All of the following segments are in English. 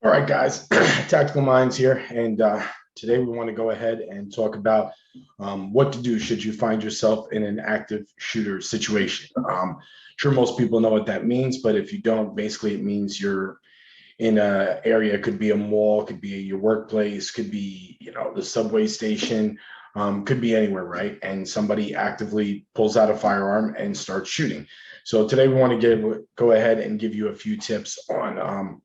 All right, guys, Tactical Minds here. And today we want to go ahead and talk about what to do should you find yourself in an active shooter situation. Sure, most people know what that means, but if you don't, basically it means you're in a area. It could be a mall, could be your workplace, could be, the subway station, could be anywhere, right? And somebody actively pulls out a firearm and starts shooting. So today we want to go ahead and give you a few tips on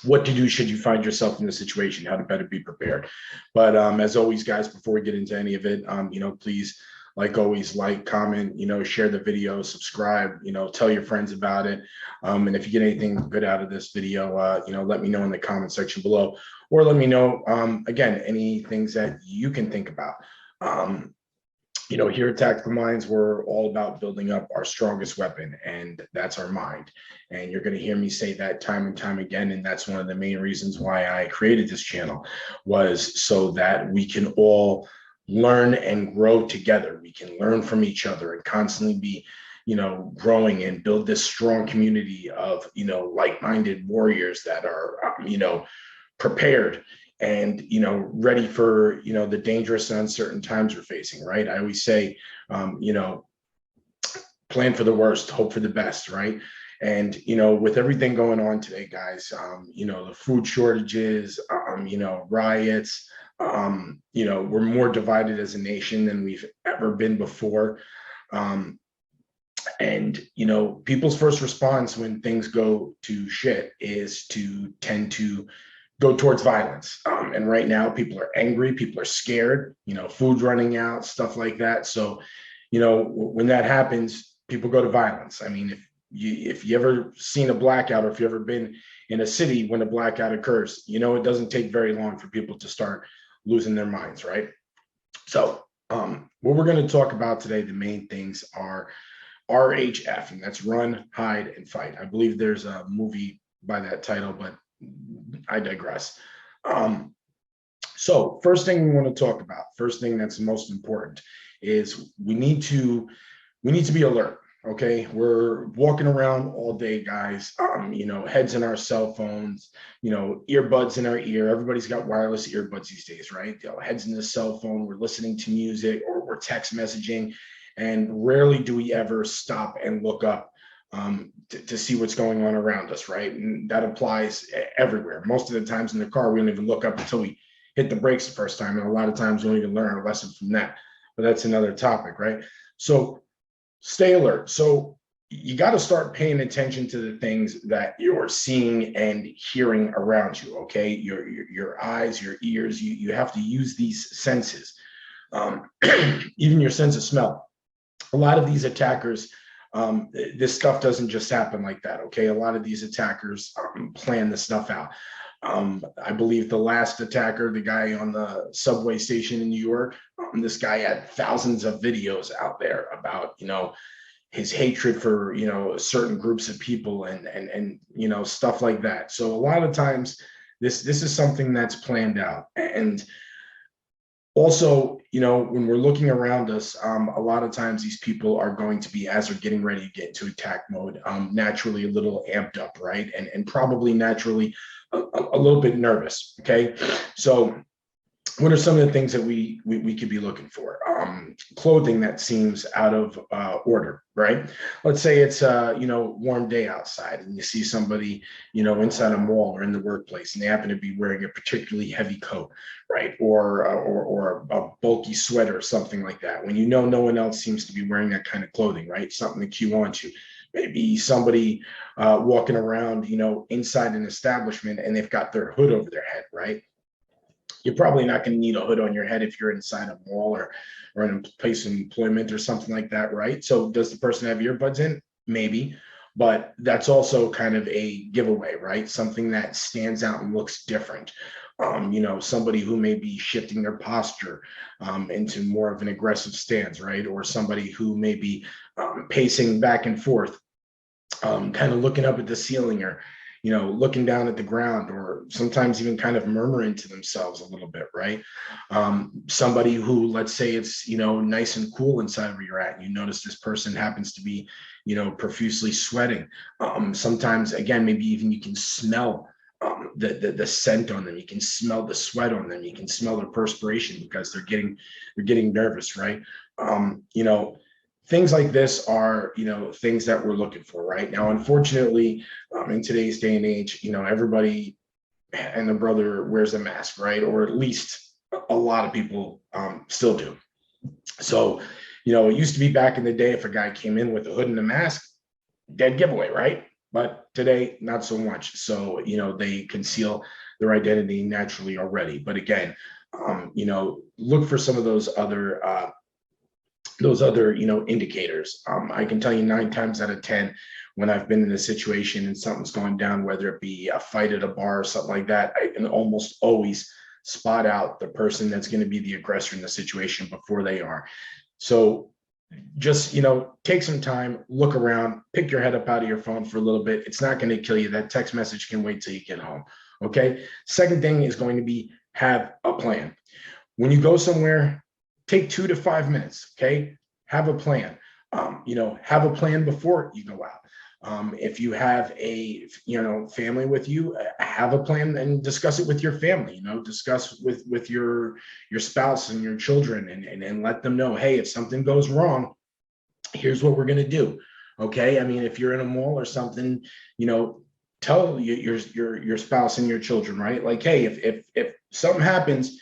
what to do should you find yourself in the situation, how to better be prepared. But as always, guys, before we get into any of it, please, like always, like, comment, share the video, subscribe, tell your friends about it. And if you get anything good out of this video, let me know in the comment section below, or let me know, again, any things that you can think about. Here at Tactical Minds, we're all about building up our strongest weapon, and that's our mind. And you're going to hear me say that time and time again. And that's one of the main reasons why I created this channel, was so that we can all learn and grow together. We can learn from each other and constantly be, growing and build this strong community of, like-minded warriors that are, prepared and ready for the dangerous and uncertain times we're facing, right? I always say, plan for the worst, hope for the best, right? And with everything going on today, guys, the food shortages, riots, we're more divided as a nation than we've ever been before. And people's first response when things go to shit is to tend to go towards violence. And right now, people are angry, people are scared, food's running out, stuff like that. So, when that happens, people go to violence. I mean, if you ever seen a blackout, or if you've ever been in a city when a blackout occurs, it doesn't take very long for people to start losing their minds, right? So, what we're going to talk about today, the main things are RHF, and that's run, hide, and fight. I believe there's a movie by that title, but I digress. So first thing we want to talk about, first thing that's most important, is we need to be alert. Okay, we're walking around all day, guys. Heads in our cell phones, earbuds in our ear. Everybody's got wireless earbuds these days, right? Heads in the cell phone. We're listening to music, or we're text messaging, and rarely do we ever stop and look up to see what's going on around us, right? And that applies everywhere. Most of the times in the car, we don't even look up until we hit the brakes the first time. And a lot of times we don't even learn our lesson from that. But that's another topic, right? So stay alert. So you got to start paying attention to the things that you're seeing and hearing around you, okay? Your eyes, your ears, you have to use these senses. Even your sense of smell. A lot of these attackers, this stuff doesn't just happen like that, okay? A lot of these attackers plan this stuff out. I believe the last attacker, the guy on the subway station in New York, this guy had thousands of videos out there about, his hatred for, certain groups of people and stuff like that. So a lot of times this is something that's planned out. And also, when we're looking around us, a lot of times these people are going to be, as they're getting ready to get into attack mode, naturally a little amped up, right? And probably naturally a little bit nervous, okay? So what are some of the things that we could be looking for? Clothing that seems out of order, right? Let's say it's a warm day outside, and you see somebody inside a mall or in the workplace, and they happen to be wearing a particularly heavy coat, right? Or a bulky sweater or something like that. When no one else seems to be wearing that kind of clothing, right? Something to cue on to. Maybe somebody walking around, inside an establishment, and they've got their hood over their head, right? You're probably not going to need a hood on your head if you're inside a mall or in a place of employment or something like that, right? So does the person have earbuds in? Maybe, but that's also kind of a giveaway, right? Something that stands out and looks different. Somebody who may be shifting their posture into more of an aggressive stance, right? Or somebody who may be pacing back and forth, kind of looking up at the ceiling, or looking down at the ground, or sometimes even kind of murmuring to themselves a little bit, right? Somebody who, let's say it's, nice and cool inside where you're at, and you notice this person happens to be, profusely sweating. Sometimes, again, maybe even you can smell the scent on them. You can smell the sweat on them. You can smell their perspiration because they're getting nervous, right? You know, things like this are, things that we're looking for right now. Unfortunately, in today's day and age, everybody and the brother wears a mask, right? Or at least a lot of people still do. So, it used to be back in the day, if a guy came in with a hood and a mask, dead giveaway, right? But today, not so much. So, they conceal their identity naturally already. But again, look for some of those other indicators. I can tell you 9 times out of 10, when I've been in a situation and something's going down, whether it be a fight at a bar or something like that, I can almost always spot out the person that's going to be the aggressor in the situation before they are. So just take some time, look around, pick your head up out of your phone for a little bit. It's not going to kill you. That text message can wait till you get home. Okay. Second thing is going to be have a plan. When you go somewhere, take 2 to 5 minutes. Okay. Have a plan. Have a plan before you go out. If you have a family with you, have a plan and discuss it with your family. Discuss with your spouse and your children, and let them know, hey, if something goes wrong, here's what we're going to do. Okay. I mean, if you're in a mall or something, tell your spouse and your children, right? Like, hey, if something happens,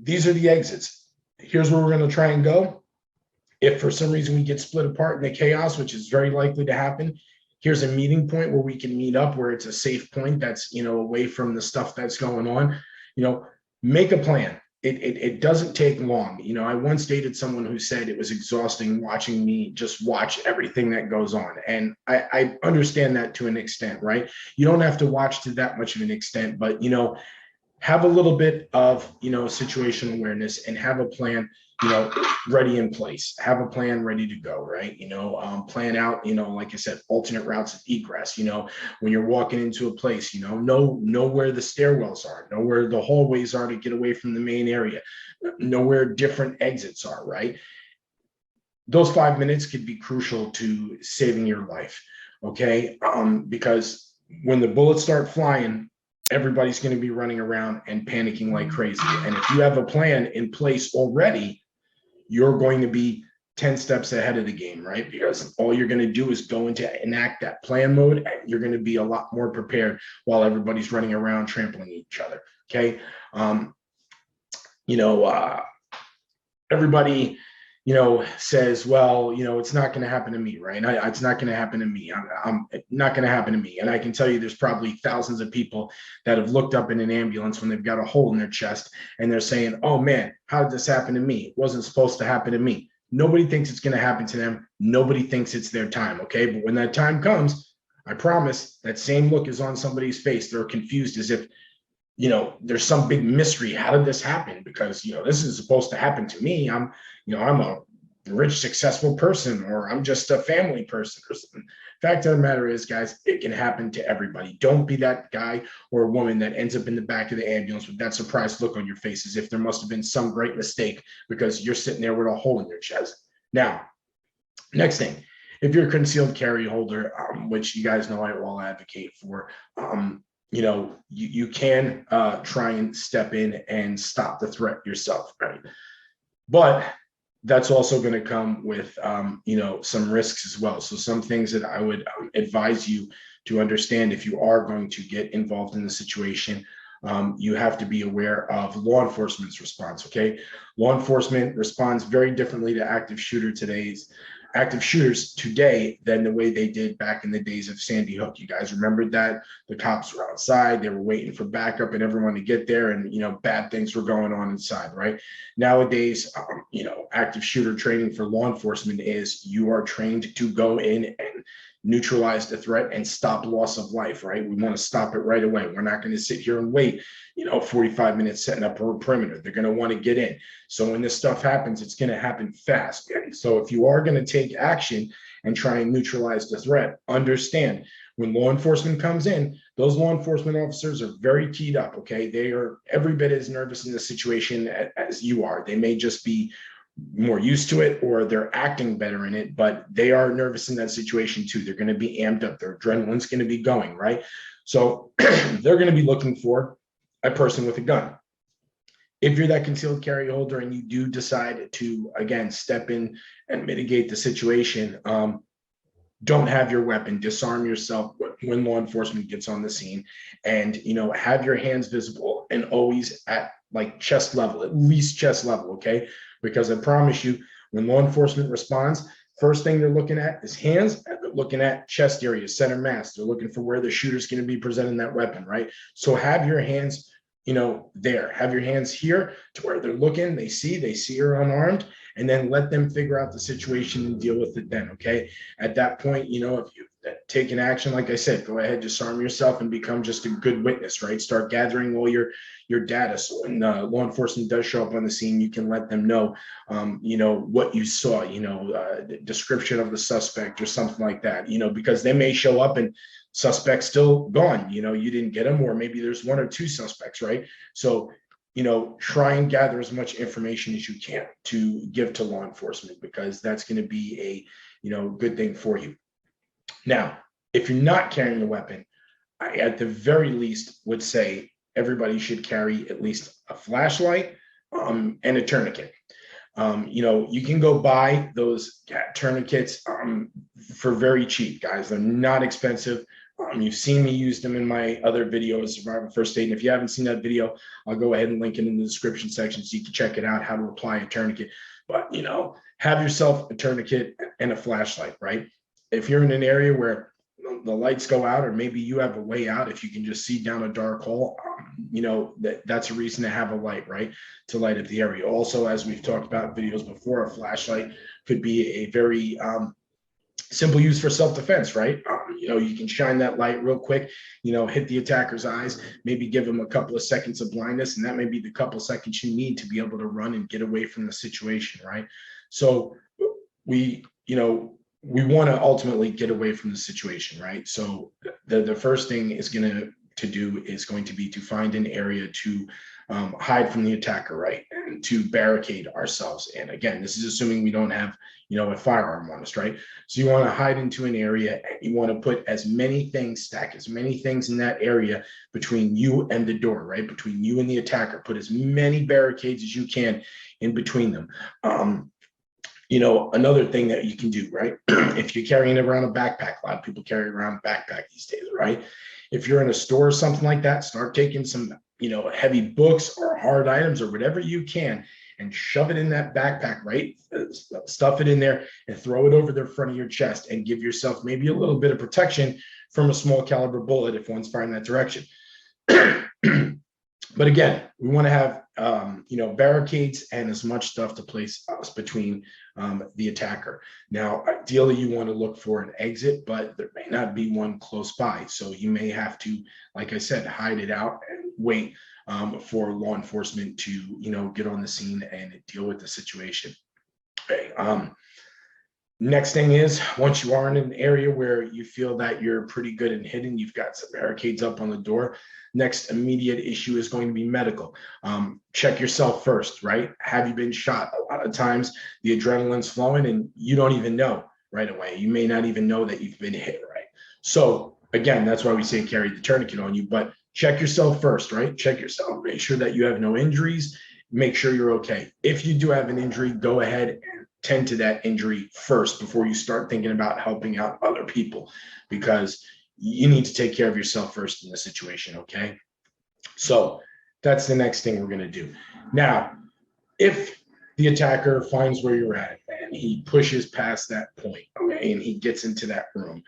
these are the exits. Here's where we're going to try and go. If for some reason we get split apart in the chaos, which is very likely to happen, here's a meeting point where we can meet up, where it's a safe point that's, away from the stuff that's going on. Make a plan. It doesn't take long. I once dated someone who said it was exhausting watching me just watch everything that goes on. And I understand that to an extent, right? You don't have to watch to that much of an extent, but, have a little bit of, situational awareness and have a plan, ready in place. Have a plan ready to go, right? Plan out, like I said, alternate routes of egress. When you're walking into a place, know where the stairwells are, know where the hallways are to get away from the main area, know where different exits are, right? Those 5 minutes could be crucial to saving your life, okay? Because when the bullets start flying, everybody's going to be running around and panicking like crazy. And if you have a plan in place already, you're going to be 10 steps ahead of the game, right? Because all you're going to do is go into enact that plan mode, and you're going to be a lot more prepared while everybody's running around trampling each other. Okay. Everybody, says, well, it's not going to happen to me, right? It's not going to happen to me. I'm not going to happen to me. And I can tell you there's probably thousands of people that have looked up in an ambulance when they've got a hole in their chest and they're saying, oh man, how did this happen to me? It wasn't supposed to happen to me. Nobody thinks it's going to happen to them. Nobody thinks it's their time. Okay. But when that time comes, I promise that same look is on somebody's face. They're confused as if, there's some big mystery. How did this happen? Because, this is supposed to happen to me. I'm a rich, successful person, or I'm just a family person or something. Fact of the matter is, guys, it can happen to everybody. Don't be that guy or woman that ends up in the back of the ambulance with that surprised look on your face as if there must have been some great mistake because you're sitting there with a hole in your chest. Now, next thing, if you're a concealed carry holder, which you guys know I will advocate for, you can try and step in and stop the threat yourself, right? But that's also going to come with, some risks as well. So some things that I would advise you to understand if you are going to get involved in the situation, you have to be aware of law enforcement's response. Okay. Law enforcement responds very differently to active shooters today than the way they did back in the days of Sandy Hook. You guys remembered that the cops were outside, they were waiting for backup and everyone to get there, and bad things were going on inside, right? Nowadays, active shooter training for law enforcement is you are trained to go in and neutralize the threat and stop loss of life, right? We want to stop it right away. We're not going to sit here and wait 45 minutes setting up a perimeter. They're going to want to get in. So when this stuff happens, it's going to happen fast. So if you are going to take action and try and neutralize the threat, understand when law enforcement comes in, those law enforcement officers are very keyed up. Okay. They are every bit as nervous in the situation as you are. They may just be more used to it or they're acting better in it, but they are nervous in that situation too. They're going to be amped up. Their adrenaline's going to be going, right? So they're going to be looking for a person with a gun. If you're that concealed carry holder and you do decide to, again, step in and mitigate the situation, don't have your weapon, disarm yourself when law enforcement gets on the scene, and, you know, have your hands visible and always at like chest level, at least chest level, okay? Because I promise you, when law enforcement responds, first thing they're looking at is hands, and they're looking at chest area, center mass. They're looking for where the shooter's going to be presenting that weapon, right? So have your hands, you know, there. Have your hands here to where they're looking, they see you're unarmed, and then let them figure out the situation and deal with it then, okay? At that point, you know, if you've taken action, like I said, go ahead, disarm yourself and become just a good witness, right? Start gathering all your data. So when law enforcement does show up on the scene, you can let them know, you know, what you saw, you know, the description of the suspect or something like that, you know, because they may show up and suspect still gone, you know, you didn't get them, or maybe there's one or two suspects, right? So, you know, try and gather as much information as you can to give to law enforcement, because that's going to be a, you know, good thing for you. Now, if you're not carrying a weapon, I at the very least would say everybody should carry at least a flashlight and a tourniquet. You know, you can go buy those tourniquets for very cheap, guys. They're not expensive. You've seen me use them in my other videos, Survivor First Aid. And if you haven't seen that video, I'll go ahead and link it in the description section so you can check it out, how to apply a tourniquet. But, you know, have yourself a tourniquet and a flashlight, right? If you're in an area where the lights go out, or maybe you have a way out, if you can just see down a dark hole, you know, that's a reason to have a light, right? To light up the area. Also, as we've talked about in videos before, a flashlight could be a very simple use for self-defense, right? You know, you can shine that light real quick, you know, hit the attacker's eyes, maybe give them a couple of seconds of blindness, and that may be the couple of seconds you need to be able to run and get away from the situation, right? So we, you know, we want to ultimately get away from the situation, right? So the first thing is going to do is going to be to find an area to hide from the attacker, right? And to barricade ourselves. And again, this is assuming we don't have, you know, a firearm on us, right? So you want to hide into an area, and you want to put as many things, stack as many things in that area between you and the door, right? Between you and the attacker, put as many barricades as you can in between them. You know, another thing that you can do, right? If you're carrying around a backpack, a lot of people carry around a backpack these days, right? If you're in a store or something like that, start taking some, you know, heavy books or hard items or whatever you can and shove it in that backpack, right? Stuff it in there and throw it over the front of your chest and give yourself maybe a little bit of protection from a small caliber bullet if one's firing that direction. But again, we want to have, you know, barricades and as much stuff to place us between the attacker. Now, ideally, you want to look for an exit, but there may not be one close by. So you may have to, like I said, hide it out and wait for law enforcement to, you know, get on the scene and deal with the situation. Okay. Next thing is, once you are in an area where you feel that you're pretty good and hidden, you've got some barricades up on the door, next immediate issue is going to be medical. Check yourself first, right? Have you been shot? A lot of times the adrenaline's flowing and you don't even know right away. You may not even know that you've been hit, right? So again, that's why we say carry the tourniquet on you, but check yourself first, right? Check yourself, make sure that you have no injuries, make sure you're okay. If you do have an injury, go ahead and tend to that injury first before you start thinking about helping out other people, because you need to take care of yourself first in the situation, okay? So that's the next thing we're going to do. Now, if the attacker finds where you're at and he pushes past that point, okay, and he gets into that room,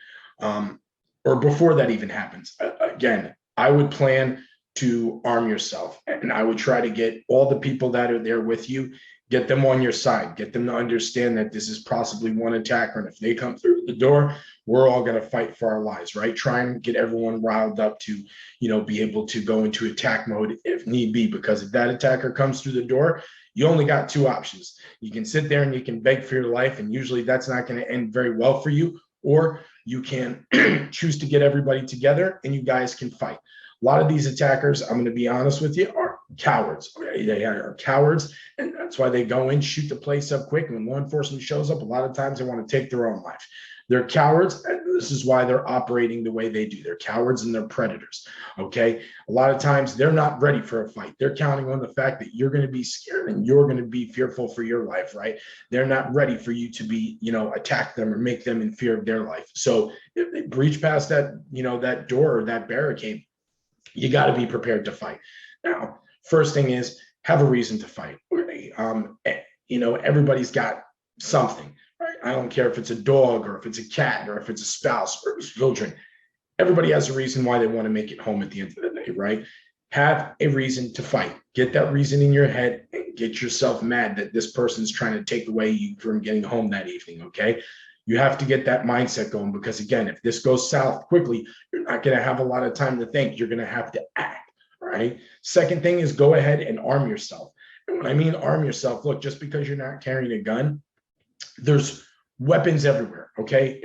or before that even happens, again, I would plan to arm yourself, and I would try to get all the people that are there with you, get them on your side, get them to understand that this is possibly one attacker, and if they come through the door, we're all going to fight for our lives, right? Try and get everyone riled up to, you know, be able to go into attack mode if need be, because if that attacker comes through the door, you only got two options. You can sit there and you can beg for your life, and usually that's not going to end very well for you, or you can choose to get everybody together and you guys can fight. A lot of these attackers, I'm going to be honest with you, are cowards. Okay? They are cowards, and that's why they go in, shoot the place up quick. When law enforcement shows up, a lot of times they want to take their own life. They're cowards, and this is why they're operating the way they do. They're cowards and they're predators. Okay. A lot of times they're not ready for a fight. They're counting on the fact that you're going to be scared and you're going to be fearful for your life, right? They're not ready for you to be, attack them or make them in fear of their life. So if they breach past that, that door or that barricade, you got to be prepared to fight. Now, first thing is have a reason to fight. Everybody's got something, right? I don't care if it's a dog or if it's a cat or if it's a spouse or children. Everybody has a reason why they want to make it home at the end of the day, right? Have a reason to fight. Get that reason in your head and get yourself mad that this person's trying to take away you from getting home that evening, okay? You have to get that mindset going because, again, if this goes south quickly, you're not going to have a lot of time to think. You're going to have to act, right? Second thing is go ahead and arm yourself. And when I mean arm yourself, look, just because you're not carrying a gun, there's weapons everywhere, okay?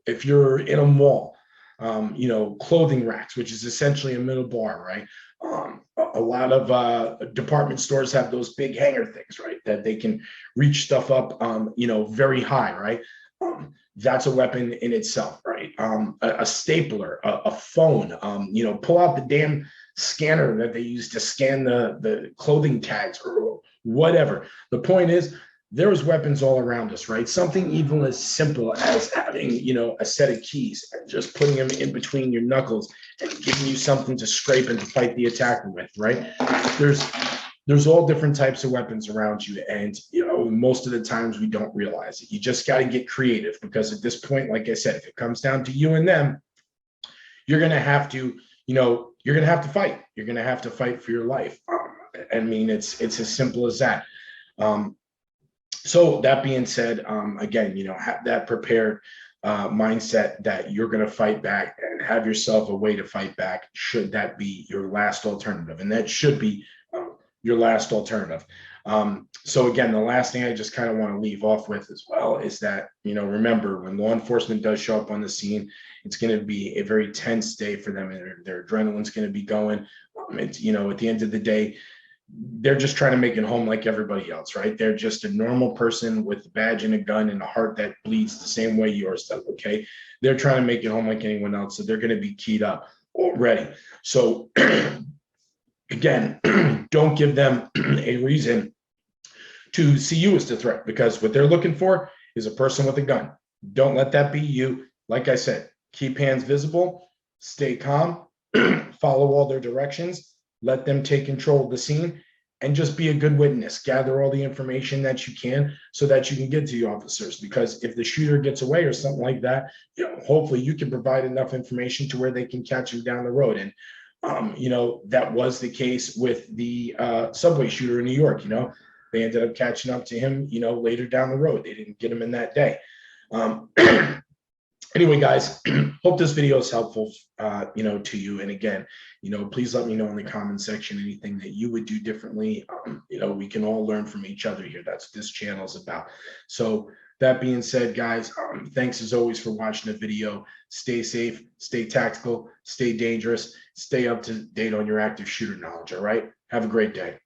If you're in a mall, clothing racks, which is essentially a middle bar, right? A lot of department stores have those big hanger things, right? That they can reach stuff up, very high, right? That's a weapon in itself, right? A stapler, a phone, pull out the damn scanner that they use to scan the clothing tags or whatever. The point is, there's weapons all around us, right? Something even as simple as having, a set of keys and just putting them in between your knuckles and giving you something to scrape and to fight the attacker with, right? There's all different types of weapons around you. And, most of the times we don't realize it. You just got to get creative because at this point, like I said, if it comes down to you and them, you're going to have to, you're going to have to fight. You're going to have to fight for your life. It's as simple as that. So that being said, again, have that prepared mindset that you're going to fight back and have yourself a way to fight back should that be your last alternative. And that should be your last alternative. So again, the last thing I just kind of want to leave off with as well is that, remember when law enforcement does show up on the scene, it's going to be a very tense day for them and their adrenaline's going to be going. At the end of the day, they're just trying to make it home like everybody else, right? They're just a normal person with a badge and a gun and a heart that bleeds the same way yours does, okay? They're trying to make it home like anyone else, so they're going to be keyed up already. So again, don't give them a reason to see you as the threat because what they're looking for is a person with a gun. Don't let that be you. Like I said, keep hands visible, stay calm, follow all their directions, let them take control of the scene, and just be a good witness. Gather all the information that you can so that you can get to the officers. Because if the shooter gets away or something like that, hopefully you can provide enough information to where they can catch him down the road. And that was the case with the subway shooter in New York. They ended up catching up to him, later down the road. They didn't get him in that day. Anyway, guys, hope this video is helpful, to you. And again, please let me know in the comment section anything that you would do differently. We can all learn from each other here. That's what this channel is about. So that being said, guys, thanks as always for watching the video. Stay safe, stay tactical, stay dangerous, stay up to date on your active shooter knowledge. All right. Have a great day.